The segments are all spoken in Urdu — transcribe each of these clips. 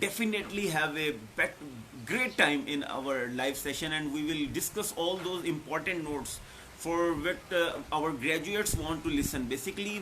definitely have a great time in our live session and we will discuss all those important notes for what our graduates want to listen. Basically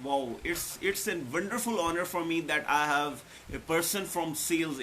Wow, it's a wonderful honor for me that I have a person from sales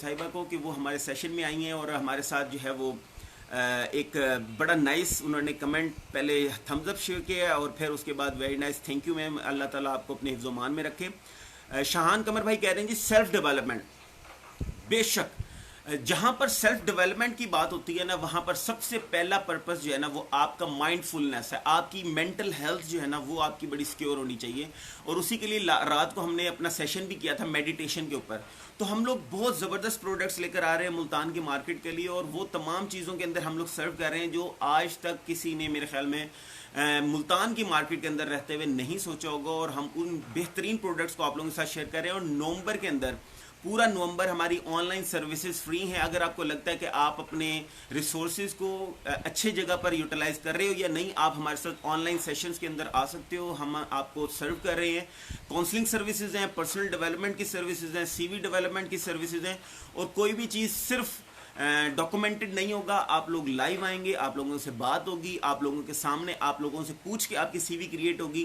صاحبہ کو کہ وہ ہمارے سیشن میں آئی ہیں اور ہمارے ساتھ جو ہے وہ ایک بڑا نائس انہوں نے کمنٹ پہلے تھمز اپ شیئر کیا اور پھر اس کے بعد very nice thank you ma'am, اللہ تعالیٰ آپ کو اپنے حفظ و مان میں رکھے۔ شاہان قمر بھائی کہہ رہے ہیں جی سیلف ڈیولپمنٹ، بے شک جہاں پر سیلف ڈیولپمنٹ کی بات ہوتی ہے نا وہاں پر سب سے پہلا پرپس جو ہے نا وہ آپ کا مائنڈ فلنس ہے، آپ کی مینٹل ہیلتھ جو ہے نا وہ آپ کی بڑی سیکیور ہونی چاہیے، اور اسی کے لیے رات کو ہم نے اپنا سیشن بھی کیا تھا میڈیٹیشن کے اوپر۔ تو ہم لوگ بہت زبردست پروڈکٹس لے کر آ رہے ہیں ملتان کی مارکیٹ کے لیے، اور وہ تمام چیزوں کے اندر ہم لوگ سرو کر رہے ہیں جو آج تک کسی نے میرے خیال میں ملتان کی مارکیٹ کے اندر رہتے ہوئے نہیں سوچا ہوگا، اور ہم ان بہترین پروڈکٹس کو آپ لوگوں کے ساتھ شیئر کر رہے ہیں۔ اور نومبر کے اندر پورا نومبر ہماری آن لائن سروسز فری ہیں۔ اگر آپ کو لگتا ہے کہ آپ اپنے ریسورسز کو اچھے جگہ پر یوٹیلائز کر رہے ہو یا نہیں، آپ ہمارے ساتھ آن لائن سیشنز کے اندر آ سکتے ہو، ہم آپ کو سرو کر رہے ہیں۔ کاؤنسلنگ سروسز ہیں، پرسنل ڈیولپمنٹ کی سروسز ہیں، سی وی ڈیولپمنٹ کی سروسز ہیں، اور کوئی بھی چیز صرف ڈاکومنٹڈ نہیں ہوگا، آپ لوگ لائیو آئیں گے، آپ لوگوں سے بات ہوگی، آپ لوگوں کے سامنے آپ لوگوں سے پوچھ کے آپ کی سی وی کریٹ ہوگی،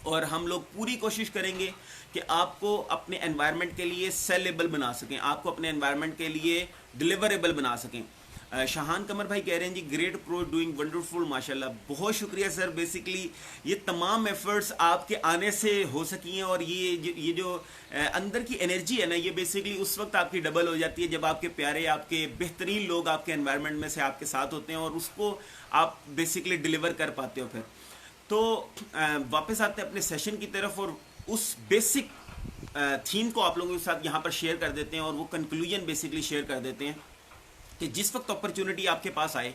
اور ہم لوگ پوری کوشش کریں گے کہ آپ کو اپنے انوائرمنٹ کے لیے سیلیبل بنا سکیں، آپ کو اپنے انوائرمنٹ کے لیے ڈیلیوریبل بنا سکیں۔ شاہان قمر بھائی کہہ رہے ہیں جی گریٹ اپروچ ڈوئنگ ونڈرفل، ماشاءاللہ، بہت شکریہ سر۔ بیسیکلی یہ تمام ایفرٹس آپ کے آنے سے ہو سکی ہیں، اور یہ جو اندر کی انرجی ہے نا یہ بیسیکلی اس وقت آپ کی ڈبل ہو جاتی ہے جب آپ کے پیارے، آپ کے بہترین لوگ آپ کے انوائرمنٹ میں سے آپ کے ساتھ ہوتے ہیں، اور اس کو آپ بیسیکلی ڈیلیور کر پاتے ہو۔ پھر تو واپس آتے ہیں اپنے سیشن کی طرف، اور اس بیسک تھیم کو آپ لوگوں کے ساتھ یہاں پر شیئر کر دیتے ہیں، اور وہ کنکلوژن بیسیکلی شیئر کر دیتے ہیں کہ جس وقت اپرچونٹی آپ کے پاس آئے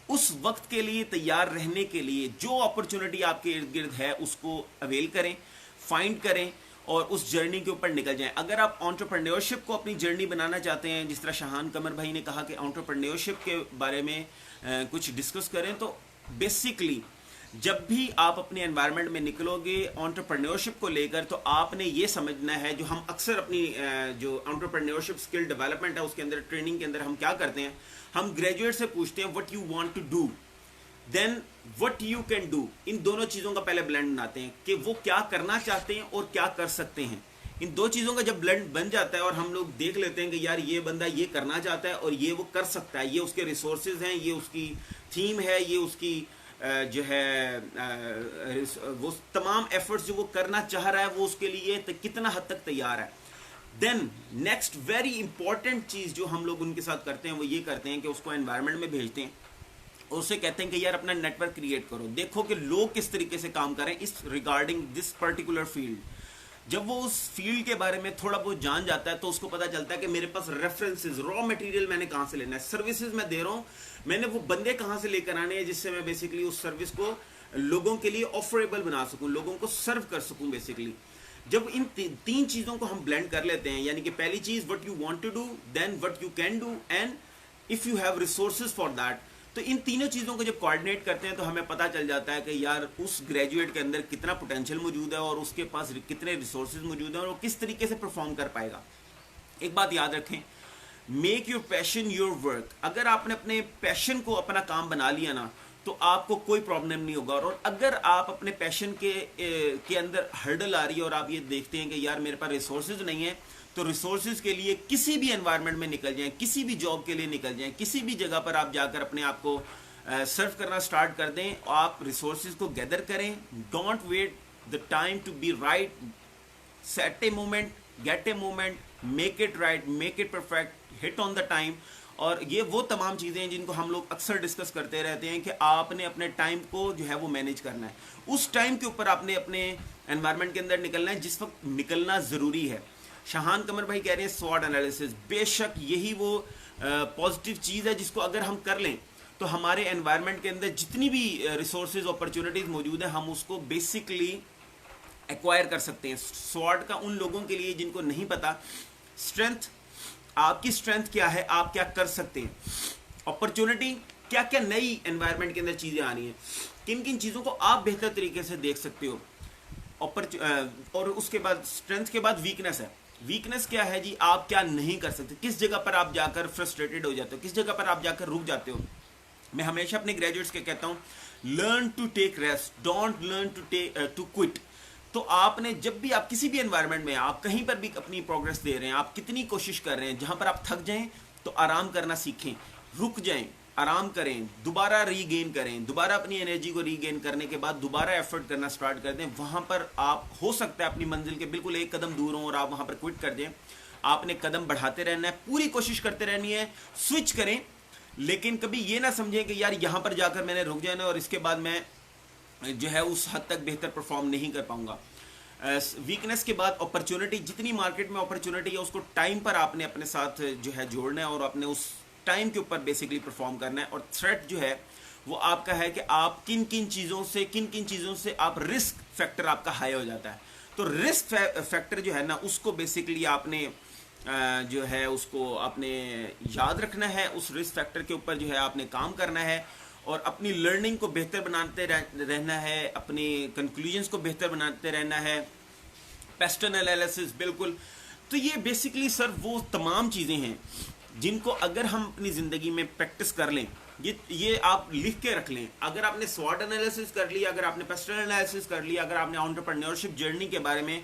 اس وقت کے لیے تیار رہنے کے لیے جو اپرچونٹی آپ کے ارد گرد ہے اس کو اویل کریں، فائنڈ کریں، اور اس جرنی کے اوپر نکل جائیں۔ اگر آپ انٹرپرینیورشپ کو اپنی جرنی بنانا چاہتے ہیں، جس طرح شاہان قمر بھائی نے کہا کہ انٹرپرینیورشپ کے بارے میں کچھ ڈسکس کریں، تو بیسیکلی جب بھی آپ اپنے انوائرمنٹ میں نکلو گے انٹرپرینیورشپ کو لے کر، تو آپ نے یہ سمجھنا ہے، جو ہم اکثر اپنی جو انٹرپرینیورشپ اسکل ڈیولپمنٹ ہے اس کے اندر ٹریننگ کے اندر ہم کیا کرتے ہیں، ہم گریجویٹ سے پوچھتے ہیں what you want to do then what you can do. ان دونوں چیزوں کا پہلے بلینڈ بناتے ہیں کہ وہ کیا کرنا چاہتے ہیں اور کیا کر سکتے ہیں۔ ان دو چیزوں کا جب بلینڈ بن جاتا ہے اور ہم لوگ دیکھ لیتے ہیں کہ یار یہ بندہ یہ کرنا چاہتا ہے اور یہ وہ کر سکتا ہے، یہ اس کے ریسورسز ہیں، یہ اس کی تھیم ہے، یہ اس کی جو ہے وہ تمام ایفرٹس جو وہ کرنا چاہ رہا ہے وہ اس کے لیے کتنا حد تک تیار ہے، دین نیکسٹ ویری امپورٹنٹ چیز جو ہم لوگ ان کے ساتھ کرتے ہیں وہ یہ کرتے ہیں کہ اس کو انوائرمنٹ میں بھیجتے ہیں اور اسے کہتے ہیں کہ یار اپنا نیٹ ورک کریٹ کرو، دیکھو کہ لوگ کس طریقے سے کام کریں اس ریگارڈنگ دس پرٹیکولر فیلڈ۔ جب وہ اس فیلڈ کے بارے میں تھوڑا بہت جان جاتا ہے تو اس کو پتا چلتا ہے کہ میرے پاس ریفرنسز، را مٹیریل میں نے کہاں سے لینا ہے، سروسز میں دے رہا ہوں، میں نے وہ بندے کہاں سے لے کر آنے ہیں جس سے میں بیسیکلی اس سروس کو لوگوں کے لیے آفریبل بنا سکوں، لوگوں کو سرو کر سکوں بیسیکلی۔ جب ان تین چیزوں کو ہم بلینڈ کر لیتے ہیں، یعنی کہ پہلی چیز what you want to do, then what you can do, and if you have resources for that, تو ان تینوں چیزوں کو جب کوآرڈینیٹ کرتے ہیں تو ہمیں پتہ چل جاتا ہے کہ یار اس گریجویٹ کے اندر کتنا پوٹینشیل موجود ہے اور اس کے پاس کتنے ریسورسز موجود ہیں اور وہ کس طریقے سے پرفارم کر پائے گا۔ ایک بات یاد رکھیں، make your passion your work. اگر آپ نے اپنے پیشن کو اپنا کام بنا لیا نا تو آپ کو کوئی پرابلم نہیں ہوگا، اور اگر آپ اپنے پیشن کے اندر ہرڈل آ رہی ہے اور آپ یہ دیکھتے ہیں کہ یار میرے پاس ریسورسز نہیں ہیں، تو ریسورسز کے لیے کسی بھی انوائرمنٹ میں نکل جائیں، کسی بھی جاب کے لیے نکل جائیں، کسی بھی جگہ پر آپ جا کر اپنے آپ کو سرو کرنا سٹارٹ کر دیں، آپ ریسورسز کو گیدر کریں، don't wait the time to be right, set a moment, get a moment, make it right, make it perfect, hit on the time. اور یہ وہ تمام چیزیں ہیں جن کو ہم لوگ اکثر ڈسکس کرتے رہتے ہیں کہ آپ نے اپنے ٹائم کو جو ہے وہ مینیج کرنا ہے، اس ٹائم کے اوپر آپ نے اپنے انوائرمنٹ کے اندر نکلنا ہے جس وقت نکلنا ضروری ہے۔ شاہان قمر بھائی کہہ رہے ہیں سواٹ انالیسس، بے شک یہی وہ پازیٹیو چیز ہے جس کو اگر ہم کر لیں تو ہمارے انوائرمنٹ کے اندر جتنی بھی ریسورسز اپرچونیٹیز موجود ہیں ہم اس کو بیسکلی ایکوائر کر سکتے ہیں۔ سواٹ کا ان لوگوں کے لیے جن کو نہیں پتا اسٹرینتھ، آپ کی اسٹرینتھ کیا ہے، آپ کیا کر سکتے ہیں، اپرچونٹی کیا کیا نئی انوائرمنٹ کے اندر چیزیں آنی ہیں، کن کن چیزوں کو آپ بہتر طریقے سے دیکھ سکتے ہو، اور اس کے بعد اسٹرینتھ کے بعد ویکنیس ہے۔ ویکنیس کیا ہے جی، آپ کیا نہیں کر سکتے، کس جگہ پر آپ جا کر فرسٹریٹڈ ہو جاتے ہو، کس جگہ پر آپ جا کر رک جاتے ہو۔ میں ہمیشہ اپنے گریجویٹس کے کہتا ہوں learn to take rest, don't learn to quit. تو آپ نے جب بھی آپ کسی بھی انوائرمنٹ میں آپ کہیں پر بھی اپنی پروگرس دے رہے ہیں, آپ کتنی کوشش کر رہے ہیں, جہاں پر آپ تھک جائیں تو آرام کرنا سیکھیں, رک جائیں, آرام کریں, دوبارہ ری گین کریں, دوبارہ اپنی انرجی کو ری گین کرنے کے بعد دوبارہ ایفرٹ کرنا سٹارٹ کر دیں. وہاں پر آپ ہو سکتا ہے اپنی منزل کے بالکل ایک قدم دور ہوں اور آپ وہاں پر کوئٹ کر دیں. آپ نے قدم بڑھاتے رہنا ہے, پوری کوشش کرتے رہنی ہے, سوئچ کریں, لیکن کبھی یہ نہ سمجھیں کہ یار یہاں پر جا کر میں نے رک جانا اور اس کے بعد میں جو ہے اس حد تک بہتر پرفارم نہیں کر پاؤں گا. ویکنس کے بعد اپرچونٹی, جتنی مارکیٹ میں اپرچونٹی ہے اس کو ٹائم پر آپ نے اپنے ساتھ جو ہے جوڑنا ہے اور اپنے اس ٹائم کے اوپر بیسیکلی پرفارم کرنا ہے. اور تھریٹ جو ہے وہ آپ کا ہے کہ آپ کن کن چیزوں سے آپ رسک فیکٹر آپ کا ہائی ہو جاتا ہے. تو رسک فیکٹر جو ہے نا اس کو بیسیکلی آپ نے جو ہے اس کو آپ نے یاد رکھنا ہے, اس رسک فیکٹر کے اوپر جو ہے آپ نے کام کرنا ہے اور اپنی لرننگ کو بہتر بناتے رہنا ہے, اپنی کنکلوژنس کو بہتر بناتے رہنا ہے, پیسٹرن انالیسس بالکل. تو یہ بیسکلی سر وہ تمام چیزیں ہیں جن کو اگر ہم اپنی زندگی میں پریکٹس کر لیں, یہ آپ لکھ کے رکھ لیں. اگر آپ نے سوٹ انالیسس کر لیا, اگر آپ نے پیسٹرن انالیسس کر لیا, اگر آپ نے انٹرپرینیورشپ جرنی کے بارے میں,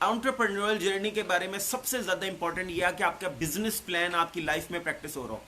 انٹرپرینیورل جرنی کے بارے میں سب سے زیادہ امپورٹنٹ یہ ہے کہ آپ کا بزنس پلان آپ کی لائف میں پریکٹس ہو رہا ہو.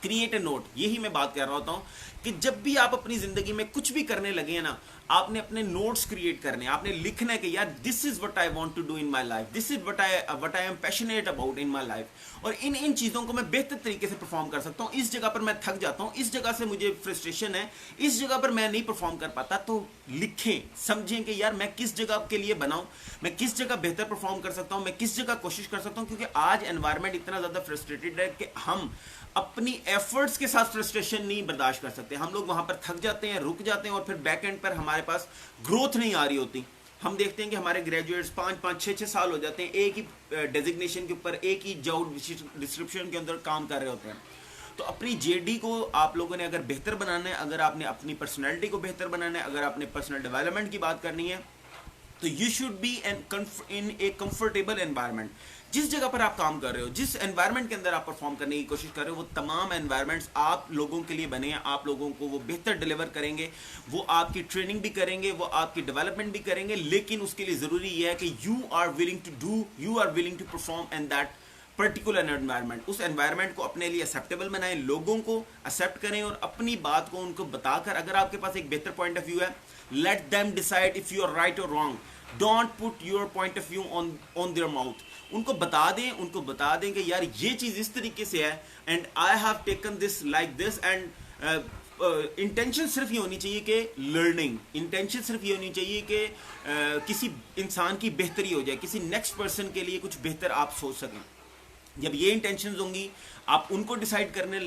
کریٹ اے نوٹ, یہی میں بات کر رہا ہوتا ہوں کہ جب بھی آپ اپنی زندگی میں کچھ بھی کرنے لگے ہیں نا, آپ نے اپنے نوٹس کریٹ کرنے, آپ نے لکھنا ہے کہ یار this is what I want to do in my life, this is what I am passionate about in my life, اور ان چیزوں کو میں بہتر طریقے سے پرفارم کر سکتا ہوں. اس جگہ پر میں تھک جاتا ہوں, اس جگہ سے مجھے فرسٹریشن ہے, اس جگہ پر میں نہیں پرفارم کر پاتا. تو لکھیں, سمجھیں کہ یار میں کس جگہ کے لیے بناؤں, میں کس جگہ بہتر پرفارم کر سکتا ہوں, میں کس جگہ کوشش کر سکتا ہوں. کیونکہ آج انوائرمنٹ اتنا زیادہ فرسٹریٹڈ ہے کہ ہم اپنی ایفرٹس کے ساتھ فرسٹریشن نہیں برداشت کر سکتے. ہم لوگ وہاں پر تھک جاتے ہیں, رک جاتے ہیں, اور پھر بیک اینڈ پر ہمارے پاس گروتھ نہیں آ رہی ہوتی. ہم دیکھتے ہیں کہ ہمارے گریجویٹس 5-6 سال ہو جاتے ہیں ایک ہی ڈیزگنیشن کے اوپر, ایک ہی جاب ڈسکرپشن کے اندر کام کر رہے ہوتے ہیں. تو اپنی جے ڈی کو آپ لوگوں نے اگر بہتر بنانا ہے, اگر آپ نے اپنی پرسنالٹی کو بہتر بنانا ہے, اگر آپ نے پرسنل ڈیولپمنٹ کی بات کرنی ہے, تو you should be in a comfortable environment. جس جگہ پر آپ کام کر رہے ہو, جس انوائرمنٹ کے اندر آپ پرفارم کرنے کی کوشش کر رہے ہو, وہ تمام انوائرمنٹس آپ لوگوں کے لیے بنے ہیں. آپ لوگوں کو وہ بہتر ڈیلیور کریں گے, وہ آپ کی ٹریننگ بھی کریں گے, وہ آپ کی ڈیولپمنٹ بھی کریں گے. لیکن اس کے لیے ضروری یہ ہے کہ you are willing to perform in that particular environment. اس انوائرمنٹ کو اپنے لیے ایکسیپٹیبل بنائیں, لوگوں کو ایکسیپٹ کریں اور اپنی بات کو ان کو بتا کر, اگر آپ کے پاس ایک بہتر پوائنٹ آف ویو ہے, let them decide if you are right اور wrong. Don't put your point of view on their mouth. ان کو بتا دیں کہ یار یہ چیز اس طریقے سے ہے, and I have taken this like this. And intention صرف یہ ہونی چاہیے کہ لرننگ, انٹینشن صرف یہ ہونی چاہیے کہ کسی انسان کی بہتری ہو جائے, کسی نیکسٹ پرسن کے لیے کچھ بہتر آپ سوچ سکیں. جب یہ انٹینشنز ہوں گی, آپ ان کو ڈیسائیڈ کرنے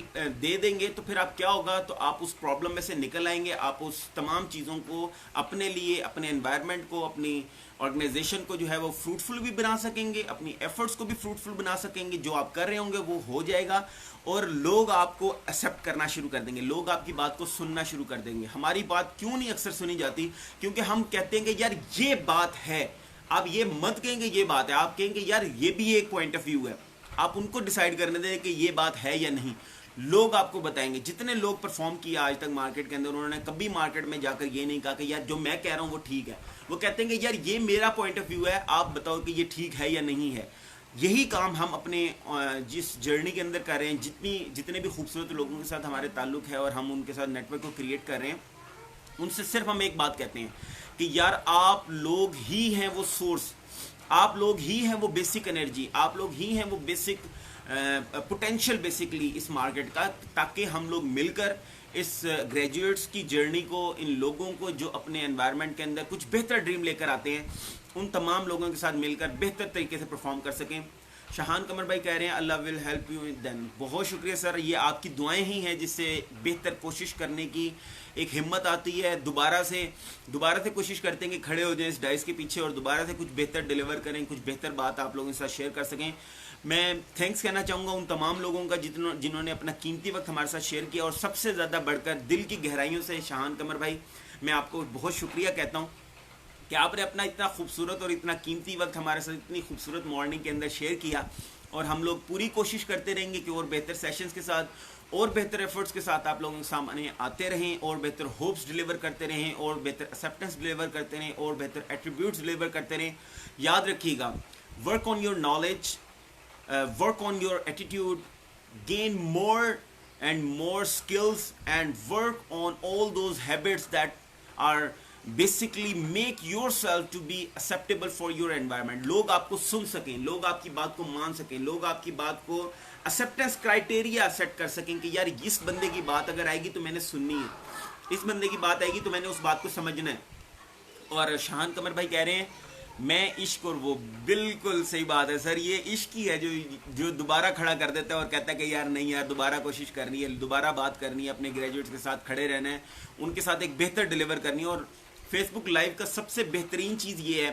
دے دیں گے, تو پھر آپ کیا ہوگا, تو آپ اس پرابلم میں سے نکل آئیں گے. آپ اس تمام چیزوں کو اپنے لیے, اپنے انوائرمنٹ کو, اپنی آرگنائزیشن کو جو ہے وہ فروٹفل بھی بنا سکیں گے, اپنی ایفرٹس کو بھی فروٹفل بنا سکیں گے. جو آپ کر رہے ہوں گے وہ ہو جائے گا, اور لوگ آپ کو ایکسیپٹ کرنا شروع کر دیں گے, لوگ آپ کی بات کو سننا شروع کر دیں گے. ہماری بات کیوں نہیں اکثر سنی جاتی, کیونکہ ہم کہتے ہیں کہ یار یہ بات ہے. آپ یہ مت کہیں گے یہ بات ہے, آپ کہیں گے یار یہ بھی ایک پوائنٹ آف ویو ہے. آپ ان کو ڈیسائیڈ کرنے دیں کہ یہ بات ہے یا نہیں. لوگ آپ کو بتائیں گے. جتنے لوگ پرفارم کیا آج تک مارکیٹ کے اندر, انہوں نے کبھی مارکیٹ میں جا کر یہ نہیں کہا کہ یار جو میں کہہ رہا ہوں وہ ٹھیک ہے. وہ کہتے ہیں کہ یار یہ میرا پوائنٹ آف ویو ہے, آپ بتاؤ کہ یہ ٹھیک ہے یا نہیں ہے. یہی کام ہم اپنے جس جرنی کے اندر کر رہے ہیں, جتنے بھی خوبصورت لوگوں کے ساتھ ہمارے تعلق ہے اور ہم ان کے ساتھ نیٹ ورک کو کریٹ کر رہے ہیں, ان سے صرف ہم ایک بات کہتے ہیں کہ یار آپ لوگ ہی ہیں وہ سورس, آپ لوگ ہی ہیں وہ بیسک انرجی, آپ لوگ ہی ہیں وہ بیسک پوٹینشیل بیسکلی اس مارکیٹ کا. تاکہ ہم لوگ مل کر اس گریجویٹس کی جرنی کو, ان لوگوں کو جو اپنے انوائرمنٹ کے اندر کچھ بہتر ڈریم لے کر آتے ہیں, ان تمام لوگوں کے ساتھ مل کر بہتر طریقے سے پرفارم کر سکیں. شاہان قمر بھائی کہہ رہے ہیں اللہ ول ہیلپ یو دین. بہت شکریہ سر, یہ آپ کی دعائیں ہی ہیں جس سے بہتر کوشش کرنے کی ایک ہمت آتی ہے. دوبارہ سے کوشش کرتے ہیں کہ کھڑے ہو جائیں اس ڈائس کے پیچھے اور دوبارہ سے کچھ بہتر ڈیلیور کریں, کچھ بہتر بات آپ لوگوں کے ساتھ شیئر کر سکیں. میں تھینکس کہنا چاہوں گا ان تمام لوگوں کا جنہوں نے اپنا قیمتی وقت ہمارے ساتھ شیئر کیا, اور سب سے زیادہ بڑھ کر دل کی گہرائیوں سے شاہان قمر بھائی, میں آپ کو بہت شکریہ کہتا ہوں کہ آپ نے اپنا اتنا خوبصورت اور اتنا قیمتی وقت ہمارے ساتھ اتنی خوبصورت مارننگ کے اندر شیئر کیا. اور ہم لوگ پوری کوشش کرتے رہیں گے کہ اور بہتر سیشنز کے ساتھ اور بہتر ایفرٹس کے ساتھ آپ لوگوں کے سامنے آتے رہیں اور بہتر ہوپس ڈیلیور کرتے رہیں اور بہتر ایکسیپٹنس ڈیلیور کرتے رہیں اور بہتر ایٹریبیوٹس ڈیلیور کرتے رہیں. یاد رکھیے گا, work on your knowledge, work on your attitude, gain more and more skills, and work on all those habits that are basically make yourself to be acceptable for your environment. لوگ آپ کو سن سکیں, لوگ آپ کی بات کو مان سکیں, لوگ آپ کی بات کو acceptance criteria سیٹ کر سکیں کہ یار اس بندے کی بات اگر آئے گی تو میں نے سننی ہے, اس بندے کی بات آئے گی تو میں نے اس بات کو سمجھنا ہے. اور شاہان قمر بھائی کہہ رہے ہیں میں عشق, اور وہ بالکل صحیح بات ہے سر, یہ عشق ہی ہے جو دوبارہ کھڑا کر دیتا ہے اور کہتا ہے کہ یار نہیں یار دوبارہ کوشش کرنی ہے, دوبارہ بات کرنی ہے, اپنے گریجویٹس کے ساتھ کھڑے رہنا ہے, ان کے ساتھ ایک بہتر ڈیلیور کرنی ہے. اور فیس بک لائیو کا سب سے بہترین چیز یہ ہے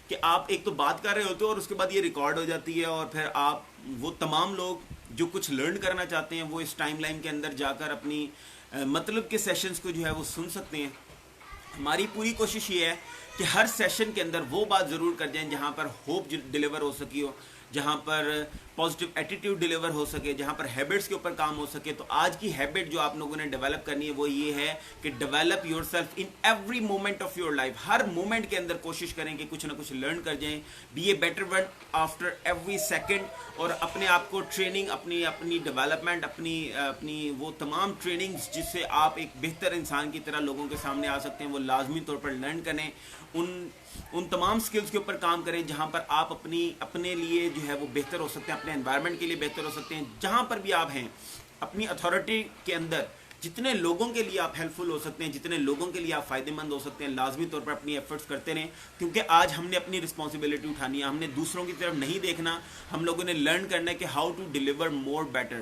کہ آپ ایک تو بات کر رہے ہوتے ہو اور اس کے بعد یہ ریکارڈ ہو جاتی ہے, اور پھر آپ وہ تمام لوگ جو کچھ لرن کرنا چاہتے ہیں وہ اس ٹائم لائن کے اندر جا کر اپنی مطلب کے سیشنز کو جو ہے وہ سن سکتے ہیں. ہماری پوری کوشش یہ ہے کہ ہر سیشن کے اندر وہ بات ضرور کر جائیں جہاں پر ہوپ ڈیلیور ہو سکی ہو, جہاں پر پازیٹیو ایٹیٹیوڈ ڈیلیور ہو سکے, جہاں پر ہیبٹس کے اوپر کام ہو سکے. تو آج کی ہیبٹ جو آپ لوگوں نے ڈیولپ کرنی ہے وہ یہ ہے کہ develop your self in every moment of your life. Hare moment کے اندر کوشش کریں کہ کچھ نہ کچھ لرن کر جائیں, be a better one after every second, اور اپنے آپ کو ٹریننگ, اپنی ڈیولپمنٹ, اپنی وہ تمام ٹریننگز جس سے آپ ایک بہتر انسان کی طرح لوگوں کے سامنے آ سکتے ہیں وہ لازمی طور پر لرن کریں. ان تمام سکلز کے اوپر کام کریں جہاں پر آپ اپنے لیے جو ہے وہ بہتر ہو سکتے ہیں, اپنے انوائرمنٹ کے لیے بہتر ہو سکتے ہیں. جہاں پر بھی آپ ہیں اپنی اتھارٹی کے اندر جتنے لوگوں کے لیے آپ ہیلپ فل ہو سکتے ہیں, جتنے لوگوں کے لیے آپ فائدہ مند ہو سکتے ہیں, لازمی طور پر اپنی ایفرٹس کرتے رہیں, کیونکہ آج ہم نے اپنی رسپانسبلٹی اٹھانی ہے. ہم نے دوسروں کی طرف نہیں دیکھنا, ہم لوگوں نے لرن کرنا ہے کہ how to deliver more better.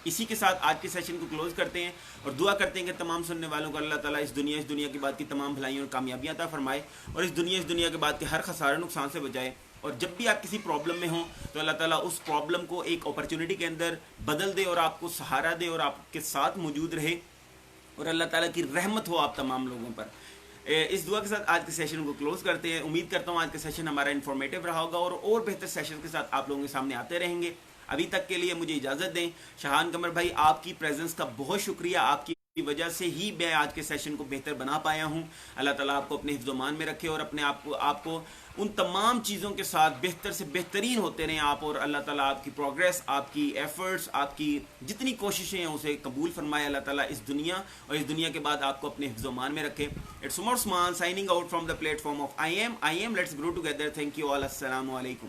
اسی کے ساتھ آج کے سیشن کو کلوز کرتے ہیں اور دعا کرتے ہیں کہ تمام سننے والوں کو اللہ تعالیٰ اس دنیا کے بعد کی تمام بھلائیوں اور کامیابیاں عطا فرمائے, اور اس دنیا کے بعد کے ہر خسارے نقصان سے بچائے. اور جب بھی آپ کسی پرابلم میں ہوں تو اللہ تعالیٰ اس پرابلم کو ایک اپرچونٹی کے اندر بدل دے اور آپ کو سہارا دے اور آپ کے ساتھ موجود رہے, اور اللہ تعالیٰ کی رحمت ہو آپ تمام لوگوں پر. اس دعا کے ساتھ آج کے سیشن کو کلوز کرتے ہیں. امید کرتا ہوں آج کا سیشن ہمارا انفارمیٹیو رہا ہوگا اور بہتر سیشن کے ساتھ آپ لوگوں کے سامنے آتے رہیں گے. ابھی تک کے لیے مجھے اجازت دیں. شاہان قمر بھائی آپ کی پریزنس کا بہت شکریہ, آپ کی وجہ سے ہی میں آج کے سیشن کو بہتر بنا پایا ہوں. اللہ تعالیٰ آپ کو اپنے حفظ و امان میں رکھے اور اپنے آپ کو ان تمام چیزوں کے ساتھ بہتر سے بہترین ہوتے رہیں آپ, اور اللہ تعالیٰ آپ کی پروگریس, آپ کی ایفرٹس, آپ کی جتنی کوششیں ہیں اسے قبول فرمائے. اللہ تعالیٰ اس دنیا اور اس دنیا کے بعد آپ کو اپنے حفظ و امان میں رکھے. It's Umar Usman signing out from the platform of I am. Let's grow together. Thank you all. السلام علیکم.